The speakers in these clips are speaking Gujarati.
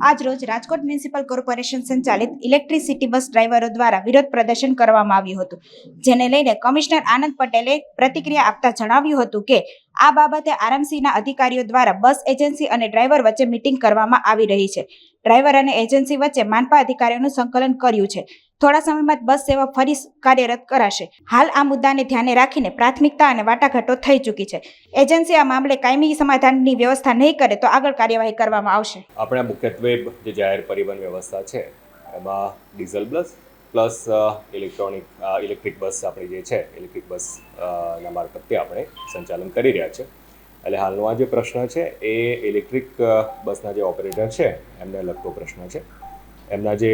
આજરોજ રાજકોટ મ્યુનિસિપલ કોર્પોરેશન સંચાલિત ઇલેક્ટ્રિસિટી બસ ડ્રાઈવરો દ્વારા વિરોધ પ્રદર્શન કરવામાં આવ્યું હતું, જેને લઈને કમિશનર આનંદ પટેલે પ્રતિક્રિયા આપતા જણાવ્યું હતું કે આ બાબતે આરએમસીના અધિકારીઓ દ્વારા બસ એજન્સી અને ડ્રાઈવર વચ્ચે મીટિંગ કરવામાં આવી રહી છે. ડ્રાઈવર અને એજન્સી વચ્ચે માનપા અધિકારીઓનું સંકલન કર્યું છે. થોડા સમયમાં બસ સેવા ફરી કાર્યરત કરાશે. હાલ આ મુદ્દાને ધ્યાને રાખીને પ્રાથમિકતા અને વાટાઘાટો થઈ ચૂકી છે. એજન્સી આ મામલે કાયમી સમાધાનની વ્યવસ્થા નહીં કરે તો આગળ કાર્યવાહી કરવામાં આવશે. આપણે મુખ્યત્વે જે જાહેર પરિવહન વ્યવસ્થા છે એમાં ડીઝલ બસ પ્લસ ઇલેક્ટ્રિક બસ આપણી જે છે ઇલેક્ટ્રિક બસ ના મારફતે આપણે સંચાલન કરી રહ્યા છે. એટલે હાલનો આ જે પ્રશ્ન છે એ ઇલેક્ટ્રિક બસના જે ઓપરેટર છે એમને લગતો પ્રશ્ન છે. એમના જે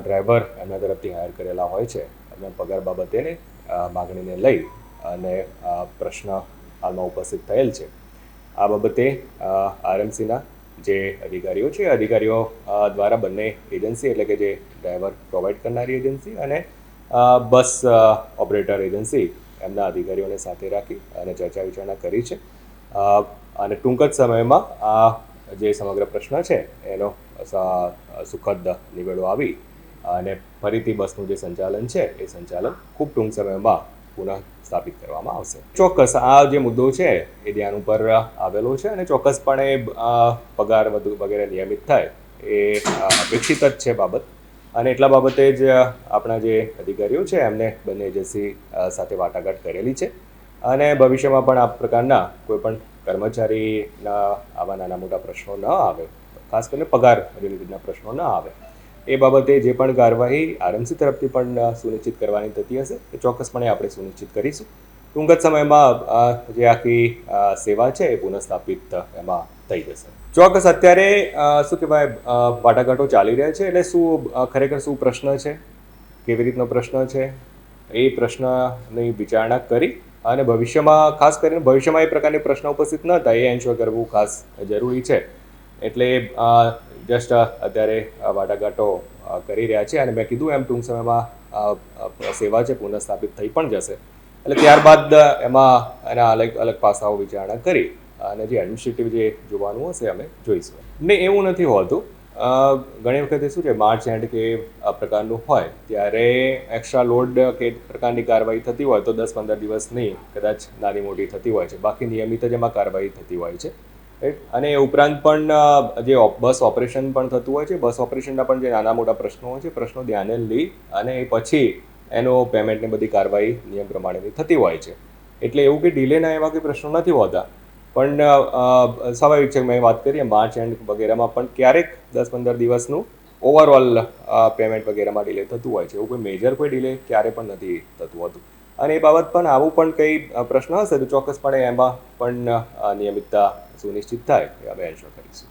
ડ્રાઈવર એમના તરફથી હાયર કરેલા હોય છે એમના પગાર બાબતેની માગણીને લઈ અને પ્રશ્ન હાલમાં ઉપસ્થિત થયેલ છે. આ બાબતે આરએમસીના જે અધિકારીઓ છે અધિકારીઓ દ્વારા બંને એજન્સી એટલે કે જે ડ્રાઈવર પ્રોવાઈડ કરનારી એજન્સી અને બસ ઓપરેટર એજન્સી એમના અધિકારીઓને સાથે રાખી અને ચર્ચા વિચારણા કરી છે. અને ટૂંક જ સમયમાં આ જે સમગ્ર પ્રશ્ન છે એનો સુખદ નિવેડો આવી અને ફરીથી બસનું જે સંચાલન છે એ સંચાલન ખૂબ ટૂંક સમયમાં પુનઃ સ્થાપિત કરવામાં આવશે. ચોક્કસ આ જે મુદ્દો છે એ ધ્યાન ઉપર આવેલો છે અને ચોક્કસપણે પગાર વધુ વગેરે નિયમિત થાય એ અપેક્ષિત જ છે બાબત. અને એટલા બાબતે જ આપણા જે અધિકારીઓ છે એમને બંને એજન્સી સાથે વાટાઘાટ કરેલી છે અને ભવિષ્યમાં પણ આ પ્રકારના કોઈપણ કર્મચારીના આવા નાના મોટા પ્રશ્નો ન આવે, ખાસ કરીને પગાર રિલેટેડના પ્રશ્નો ન આવે એ બાબતે જે પણ કાર્યવાહી આરએમસી તરફથી પણ સુનિશ્ચિત કરવાની થતી હશે એ ચોક્કસપણે આપણે સુનિશ્ચિત કરીશું. ટૂંક જ સમયમાં જે આખી સેવા છે એ પુનઃસ્થાપિત એમાં થઈ જશે. ચોક્કસ અત્યારે શું કહેવાય વાટાઘાટો ચાલી રહ્યા છે એટલે શું ખરેખર શું પ્રશ્ન છે, કેવી રીતનો પ્રશ્ન છે એ પ્રશ્નની વિચારણા કરી અને ભવિષ્યમાં ખાસ કરીને ભવિષ્યમાં એ પ્રકારની પ્રશ્ન ઉપસ્થિત ન થાય એ એન્શ્યોર કરવું ખાસ જરૂરી છે. એટલે જસ્ટ અત્યારે વાટાઘાટો કરી રહ્યા છે અને મેં કીધું એમ ટૂંક સમયમાં સેવા છે પુનઃસ્થાપિત થઈ પણ જશે. એટલે ત્યારબાદ એમાં એના અલગ અલગ પાસાઓ વિચારણા કરી અને જે એડમિનિસ્ટ્રેટિવ જે જોવાનું હશે અમે જોઈશું. ને એવું નથી હોતું, ઘણી વખતે શું છે માર્ચ એન્ડ કે આ પ્રકારનું હોય ત્યારે એક્સ્ટ્રા લોડ કે પ્રકારની કાર્યવાહી થતી હોય તો 10-15 દિવસની કદાચ નાની મોટી થતી હોય છે, બાકી નિયમિત જ એમાં કાર્યવાહી થતી હોય છે. અને એ ઉપરાંત પણ જે બસ ઓપરેશન પણ થતું હોય છે, બસ ઓપરેશનના પણ જે નાના મોટા પ્રશ્નો હોય છે પ્રશ્નો ધ્યાને લઈ અને પછી એનો પેમેન્ટને બધી કાર્યવાહી નિયમ પ્રમાણેની થતી હોય છે. એટલે એવું કે ડિલેના એવા કંઈ પ્રશ્નો નથી હોતા, પણ સ્વાભાવિક છે મેં વાત કરીએ માર્ચ એન્ડ વગેરેમાં પણ ક્યારેક 10-15 દિવસનું ઓવરઓલ પેમેન્ટ વગેરેમાં ડિલે થતું હોય છે. એવું કોઈ મેજર કોઈ ડિલે ક્યારે પણ નથી થતું હોતું. અને એ બાબત પણ આવું પણ કંઈ પ્રશ્ન હશે તો ચોક્કસપણે એમાં પણ નિયમિતતા સુનિશ્ચિત થાય એ અમે એન્શ્યોર કરીશું.